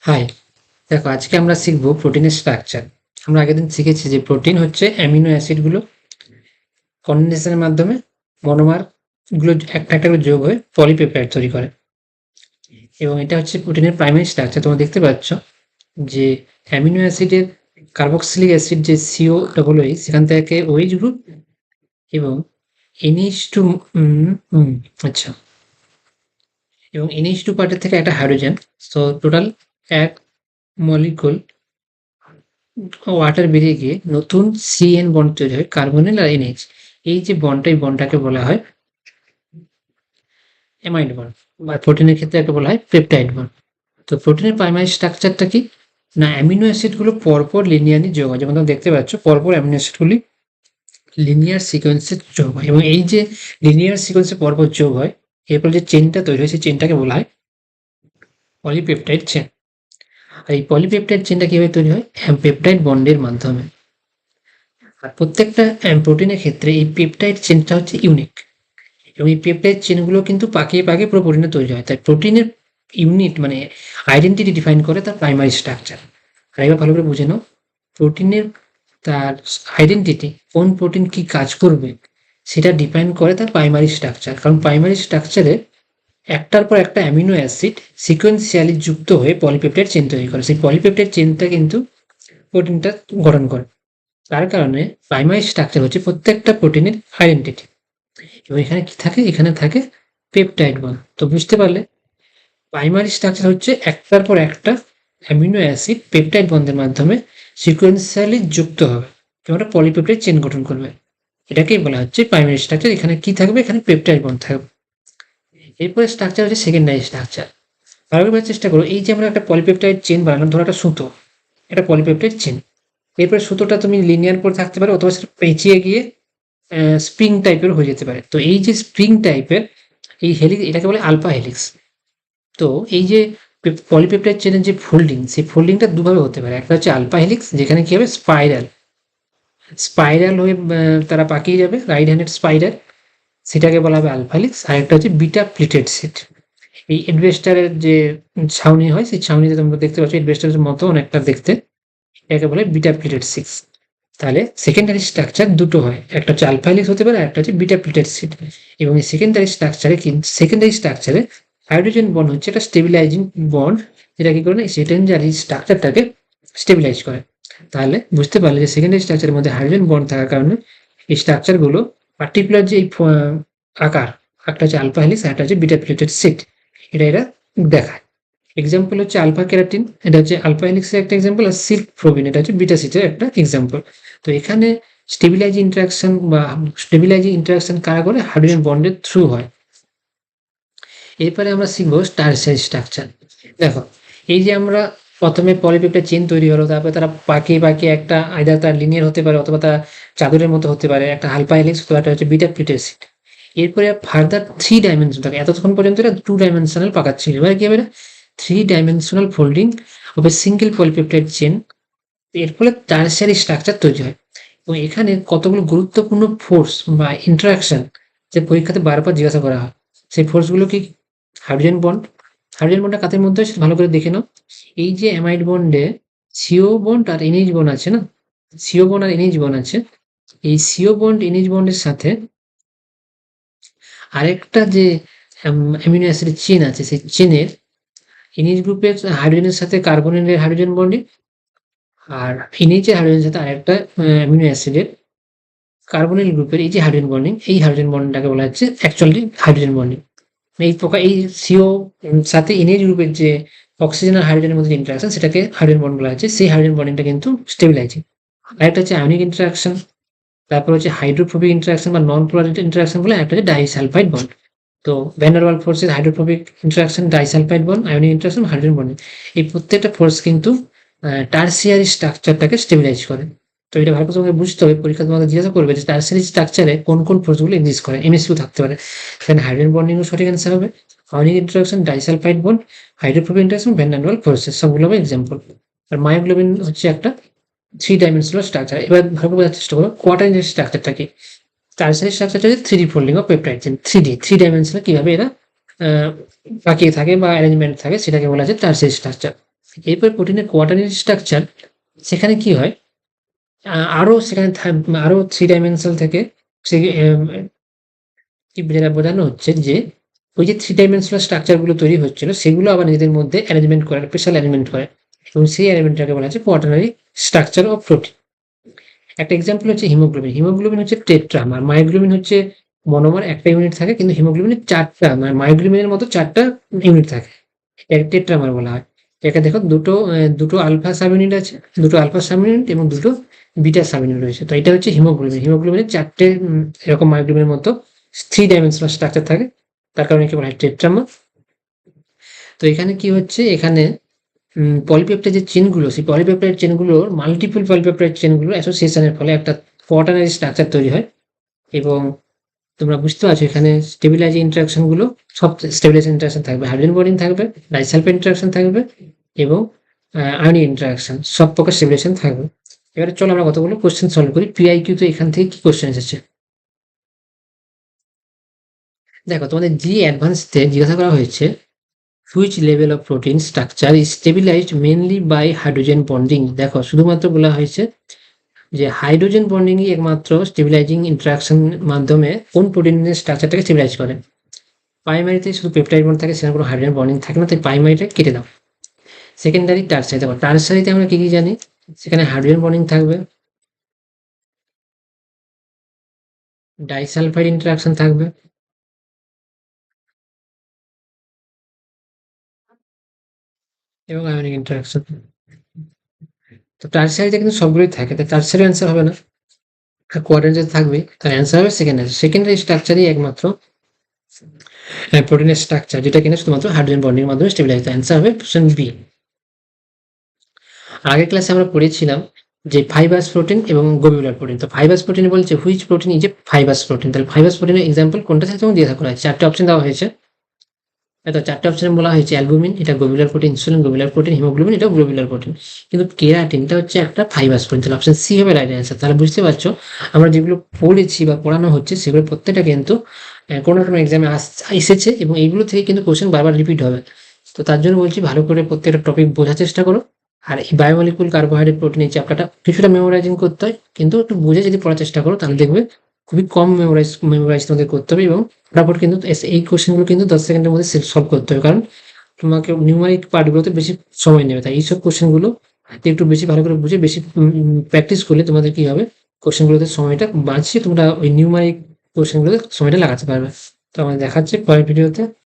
High, দেখো আজকে আমরা শিখবো প্রোটিনের স্ট্রাকচার। আমরা আগের দিন শিখেছি যে প্রোটিন হচ্ছে অ্যামিনো অ্যাসিডগুলো কন্ডেনসেশনের মাধ্যমে মনোমার গুলো একটা একটা করে যোগ হয়ে পলিপেপটাইড তৈরি করে, এবং এটা হচ্ছে প্রোটিনের প্রাইমারি স্ট্রাকচার। তোমরা দেখতে পাচ্ছ যে অ্যামিনো অ্যাসিডের কার্বক্সিলিক অ্যাসিড যে সিও ডবল ওই সেখান থেকে ওইচ গ্রুপ এবং এনএইচ টু আচ্ছা এবং এনএইচ টু পার্টের থেকে একটা হাইড্রোজেন। তো টোটাল এক মলিকুল ওয়াটার বেরিয়ে গিয়ে নতুন সিএন বন্ড তৈরি হয়, কার্বনিল আর এনএইচ। এই যে বন্ডটা, এই বন্ডটাকে বলা হয় অ্যামাইড বন্ড, বা প্রোটিনের ক্ষেত্রে একটা বলা হয় পেপটাইড বন্ড। তো প্রোটিনের প্রাইমারি স্ট্রাকচারটা কি না, অ্যামিনো অ্যাসিডগুলো পরপর লিনিয়ারলি যোগ হয়। যেমন তোমরা দেখতে পাচ্ছ পরপর অ্যামিনো অ্যাসিডগুলি লিনিয়ার সিকোয়েন্সে যোগ হয়, এবং এই যে লিনিয়ার সিকোয়েন্সে পরপর যোগ হয় এরপর যে চেনটা তৈরি হয় সেই চেনটাকে বলা হয় পলিপেপটাইড চেন। আর এই পলিপেপটাইড চেনটা কিভাবে তৈরি হয়? পেপটাইড বন্ডের মাধ্যমে। আর প্রত্যেকটা প্রোটিনের ক্ষেত্রে এই পেপটাইড চেনটা হচ্ছে ইউনিক, এবং এই পেপটাইড চেনগুলো কিন্তু পাকিয়ে পাকিয়ে পুরো প্রোটিনে তৈরি হয়। তাই প্রোটিনের ইউনিট মানে আইডেন্টিটি ডিফাইন করে তার প্রাইমারি স্ট্রাকচার। আর এবার ভালো করে বুঝে নাও, প্রোটিনের তার আইডেন্টিটি, কোন প্রোটিন কি কাজ করবে সেটা ডিফাইন করে তার প্রাইমারি স্ট্রাকচার। কারণ প্রাইমারি স্ট্রাকচারে একটার পর একটা অ্যামিনো অ্যাসিড সিকোয়েন্সিয়ালি যুক্ত হয়ে পলিপেপটাইড চেন তৈরি করে। সেই পলিপেপটাইড চেনটা কিন্তু প্রোটিনটা গঠন করে। তার কারণে প্রাইমারি স্ট্রাকচার হচ্ছে প্রত্যেকটা প্রোটিনের আইডেন্টিটি। এবং এখানে কি থাকে? এখানে থাকে পেপটাইড বন্ড। তো বুঝতে পারলে প্রাইমারি স্ট্রাকচার হচ্ছে একটার পর একটা অ্যামিনো অ্যাসিড পেপটাইড বন্ডের মাধ্যমে সিকোয়েন্সিয়ালি যুক্ত হবে এবং একটা পলিপেপটাইড চেন গঠন করবে। এটাকেই বলা হচ্ছে প্রাইমারি স্ট্রাকচার। এখানে কি থাকবে? এখানে পেপটাইড বন্ড থাকবে। এরপরে স্ট্রাকচার হচ্ছে সেকেন্ডারি স্ট্রাকচার। ভালো করে চেষ্টা করো, এই যে আমরা একটা পলিপেপটাইড চেন বানালাম, ধরো একটা সুতো, একটা পলিপেপটাইড চেন। এরপরে সুতোটা তুমি লিনিয়ার করে থাকতে পারো, অথবা সেটা পেঁচিয়ে গিয়ে স্প্রিং টাইপের হয়ে যেতে পারে। তো এই যে স্প্রিং টাইপের এই হেলিক্স, এটাকে বলে আলফা হেলিক্স। তো এই যে পলিপেপটাইড চেনের যে ফোল্ডিং, সেই ফোল্ডিংটা দুভাবে হতে পারে। একটা হচ্ছে আলফা হেলিক্স, যেখানে কি হবে স্পাইরাল স্পাইরাল হয়ে তারা পাকিয়ে যাবে, রাইট হ্যান্ডেড স্পাইরাল, সেটাকে বলা হবে আলফা হেলিক্স। আর একটা হচ্ছে বিটা প্লিটেড সিট। এই এডভেস্টারের যে ছাউনি হয় সেই ছাউনিতে তোমরা দেখতে পাচ্ছ এডভেস্টারের মতো অনেকটা দেখতে, এটাকে বলে বিটা প্লিটেড সিক্স। তাহলে সেকেন্ডারি স্ট্রাকচার দুটো হয়, একটা হচ্ছে আলফা হেলিক্স হতে পারে, আর একটা হচ্ছে বিটা প্লিটেড সিট। এবং এই সেকেন্ডারি স্ট্রাকচারে হাইড্রোজেন বন্ড হচ্ছে একটা স্টেবিলাইজিং বন্ড, যেটা কি করে না সেকেন্ডারি স্ট্রাকচারটাকে স্টেবিলাইজ করে। তাহলে বুঝতে পারলে যে সেকেন্ডারি স্ট্রাকচারের মধ্যে হাইড্রোজেন বন্ড থাকার কারণে এই স্ট্রাকচারগুলো পার্টিকুলার যে আকার, একটা হচ্ছে আলফা হেলিক্স আর একটা হচ্ছে বিটা প্লিটেড সিট, এরা দেখায়। এক্সাম্পল হচ্ছে আলফা কেরাটিন, এটা হচ্ছে আলফা হেলিক্সের একটা এক্সাম্পল, আর সিল্ক প্রোবিন এটা হচ্ছে বিটা সিটের একটা এক্সাম্পল। তো এখানে স্টেবিলাইজিং ইন্টারাকশন কারা করে? হাইড্রোজেন বন্ডের থ্রু হয়। এরপরে আমরা শিখবো টারশিয়ারি স্ট্রাকচার। দেখো, এই যে আমরা প্রথমে পলিপেপটাইড চেন তৈরি হলো, তারপরে তারা পাকিয়ে পাকিয়ে একটা আইদার তার লিনিয়ার হতে পারে অথবা তারা চাদরের মতো হতে পারে, একটা আলফা হেলিক্স অথবা একটা হচ্ছে বিটা প্লিটেড সিট। এরপরে ফার্দার 3 ডাইমেনশন থাকে। এতক্ষণ পর্যন্ত এটা 2 ডাইমেনশনাল পাকাচ্ছিল, এবার কি হবে? 3 dimensional folding of a single polypeptide chain. এর ফলে টারশিয়ারি স্ট্রাকচার তৈরি হয়। এবং এখানে কতগুলো গুরুত্বপূর্ণ ফোর্স বা ইন্টারাকশন যে পরীক্ষাতে বারবার জিজ্ঞাসা করা হয়, সেই ফোর্সগুলো কি? Hydrogen bond. হাইড্রোজেন বন্ডটা কাদের মধ্যে হয় সেটা ভালো করে দেখে নাও। এই যে অ্যামাইড বন্ডে সিও বন্ড আর এনএইচ বন্ড আছে না, সিও বন্ড আর এনএইচ বন্ড আছে, এই সিও বন্ড এনএইচ বন্ডের সাথে আরেকটা যে অ্যামিনো অ্যাসিডের চেন আছে, সেই চেনের এনএইচ গ্রুপের হাইড্রোজেনের সাথে কার্বনের হাইড্রোজেন বন্ডিং, আর এনএইচ এর হাইড্রোজেনের সাথে আরেকটা অ্যামিনো অ্যাসিডের কার্বনিল গ্রুপের এই যে হাইড্রোজেন বন্ডিং, এই হাইড্রোজেন বন্ডিংটাকে বলা হচ্ছে অ্যাকচুয়ালি হাইড্রোজেন বন্ডিং। এই প্রকার এই সিও সাথে এনএইচ গ্রুপের যে অক্সিজেন আর হাইড্রোজেনের মধ্যে ইন্টারাকশন, সেটাকে হাইড্রোজেন বন্ড বলা হচ্ছে। সেই হাইড্রোজেন বন্ডিংটা কিন্তু স্টেবিলাইজিং। আরেকটা হচ্ছে আয়নিক ইন্টারাকশন, তারপর হচ্ছে হাইড্রোফোবিক ইন্টারাকশন বা নন পোলার ইন্টারাকশন বলে, একটা হচ্ছে ডাইসালফাইড বন্ড। তো ভ্যান ডার ওয়ালস ফোর্সের hydrophobic interaction, disulfide bond, ionic interaction, hydrogen bonding, এই প্রত্যেকটা ফোর্স কিন্তু টারশিয়ারি স্ট্রাকচারটাকে স্টেবিলাইজ করে। তো এটা ভালো করে তোমাকে বুঝতে হবে, পরীক্ষা তোমাকে জিজ্ঞাসা করবে যে টারশিয়ারি স্ট্রাকচারে কোন কোন ফোর্সগুলো এক্সিস্ট করে, এমএসকিউ থাকতে পারে। সেখানে হাইড্রোজেন বন্ডিংও সঠিক অ্যান্সার হবে, ionic interaction, disulfide bond, hydrophobic interaction, van der Waals forces সবগুলো হবে এক্সাম্পল। আর মায়োগ্লোবিন হচ্ছে একটা 3 ডাইমেনশনাল স্ট্রাকচার। এবার ভালো করে বোঝার চেষ্টা করো কোয়াটারনারি স্ট্রাকচারটা কি। টারশিয়ারি স্ট্রাকচারটা হচ্ছে 3D folding of peptide chain, 3 dimensional কিভাবে এরা পাকিয়ে থাকে বা অ্যারেঞ্জমেন্ট থাকে, সেটাকে বলা হচ্ছে টারশিয়ারি স্ট্রাকচার। এরপর প্রোটিনের কোয়াটারনারি স্ট্রাকচার, সেখানে কি হয়, আরো সেখানে আরো থ্রি ডাইমেনশনাল থেকে সে কি যেটা বোঝানো হচ্ছে যে ওই যে থ্রি ডাইমেনশনাল স্ট্রাকচার গুলো তৈরি হচ্ছিল সেগুলো আবার নিজেদের মধ্যে অ্যারেঞ্জমেন্ট করে, স্পেশাল অ্যারেঞ্জমেন্ট করে, এবং সেই অ্যারেঞ্জমেন্টটাকে বলা হচ্ছে কোয়াটারনারি স্ট্রাকচার অফ প্রোটিন। একটা এক্সাম্পল হচ্ছে হিমোগ্লোবিন। হিমোগ্লোবিন হচ্ছে টেট্রাম, আর মায়োগ্লোবিন হচ্ছে মনোমার একটা ইউনিট থাকে, কিন্তু হিমোগ্লোবিনের চারটা, মানে মায়োগ্লোবিনের মতো চারটা ইউনিট থাকে, এটাকে টেট্রামার বলা হয়। এটা দেখো দুটো আলফা সাব ইউনিট আছে, দুটো আলফা সাব ইউনিট এবং দুটো বিটা সাব ইউনিট রয়েছে। তো এটা হচ্ছে হিমোগ্লোবিন। হিমোগ্লোবিনের চারটে এরকম মায়োগ্লোবিনের মতো থ্রি ডাইমেনশনাল স্ট্রাকচার থাকে, তার কারণে একে বলা হয় টেট্রামার। তো এখানে কি হচ্ছে, এখানে পলিপেপটাইড যে চেনগুলো, সেই পলিপেপটাইড চেনগুলোর মাল্টিপল পলিপেপটাইড চেনগুলোর অ্যাসোসিয়েশনের ফলে একটা কোয়াটারনারি স্ট্রাকচার তৈরি হয়। এবং তোমরা বুঝতে পারছো এখানে স্টেবিলাইজিং ইন্টারাকশন গুলো, সব স্টেবিলাইজিং ইন্টারাকশন থাকবে, হাইড্রোজেন বন্ডিং থাকবে, ডাইসালফাইড ইন্টারাকশন থাকবে এবং আয়নিক ইন্টারাকশন, সব প্রকার স্টেবিলাইজেশন থাকবে। এবারে চলো আমরা কতগুলো কোশ্চেন সলভ করি। পিআইকিউ তো এখান থেকে কি কোশ্চেন এসেছে দেখো, তোমাদের জি অ্যাডভান্সতে জিজ্ঞাসা করা হয়েছে which level of protein structure is stabilized mainly by hydrogen bonding. দেখো শুধুমাত্র বলা হয়েছে যে হাইড্রোজেন বন্ডিংই একমাত্র স্টেবিলাইজিং ইন্টারাকশন মাধ্যমে কোন প্রোটিনের স্ট্রাকচারটাকে স্টেবিলাইজ করে। প্রাইমারিতে শুধু পেপটাইড বন্ড থাকে, সেখানে কোনো হাইড্রোজেন বন্ডিং থাকে না, তাই প্রাইমারিটা কেটে দাও। সেকেন্ডারি, টারসারি। দেখো টারসারিতে আমরা কি কি জানি, সেখানে হাইড্রোজেন বন্ডিং থাকবে, ডাইসালফাইড ইন্টারাকশন থাকবে এবং আয়নিক ইন্টারাকশন। তো টারসারিতে কিন্তু সবগুলোই থাকে, তাই টারসারি অ্যান্সার হবে না। কোয়াড্রেন্টে থাকবে, তার অ্যান্সার হবে সেকেন্ডারি। সেকেন্ডারি স্ট্রাকচারই একমাত্র প্রোটিনের স্ট্রাকচার যেটা কিনা শুধুমাত্র হাইড্রোজেন বন্ডিং এর মাধ্যমে স্টেবিলাইজ। অ্যান্সার হবে অপশন বি। আগের ক্লাসে আমরা পড়েছিলাম যে ফাইবাস প্রোটিন এবং গ্লোবুলার প্রোটিন। তো ফাইবাস প্রোটিন বলছে which protein is a fibrous protein. তাহলে ফাইবাস প্রোটিনের এক্সাম্পল কোনটা থেকে তোমাকে জিজ্ঞাসা করা হয়েছে, চারটে অপশন দেওয়া হয়েছে। তো চারটে অপশনে বলা হয়েছে অ্যালবুমিন, এটা globular protein, insulin globular protein, haemoglobin এটা গ্লোবুলার প্রোটিন। কিন্তু কেরাটিনটা হচ্ছে একটা ফাইবাস প্রোটিন। তাহলে অপশন সি হবে রাইট অ্যান্সার। তাহলে বুঝতে পারছো আমরা যেগুলো পড়েছি বা পড়ানো হচ্ছে সেগুলো প্রত্যেকটা কিন্তু কোনো না কোনো এক্সামে এসেছে, এবং এইগুলো থেকে কিন্তু কোশ্চেন বারবার রিপিট হবে। তো তার জন্য বলছি ভালো করে প্রত্যেকটা টপিক বোঝার চেষ্টা করো। আর এই বায়োমলিকুল কার্বোহাইড্রেট প্রোটিন এই চ্যাপ্টারটা কিছুটা মেমোরাইজিং করতে হয়, কিন্তু একটু বুঝে যদি পড়ার চেষ্টা করো তাহলে দেখবে খুবই কম মেমোরাইজ তোমাদের করতে হবে, এবং ফটাফট কিন্তু এই কোশ্চেনগুলো কিন্তু 10 সেকেন্ডের মধ্যে সলভ করতে হবে, কারণ তোমাকে নিউমারিক পার্টগুলোতে বেশি সময় নেবে। তাই এইসব কোশ্চেনগুলো একটু বেশি ভালো করে বুঝে বেশি প্র্যাকটিস করলে তোমাদের কি হবে, কোশ্চেনগুলোতে সময়টা বাঁচিয়ে তোমরা ওই নিউমারিক কোশ্চেনগুলোতে সময়টা লাগাতে পারবে। তো আমাদের দেখাচ্ছে পরের ভিডিওতে।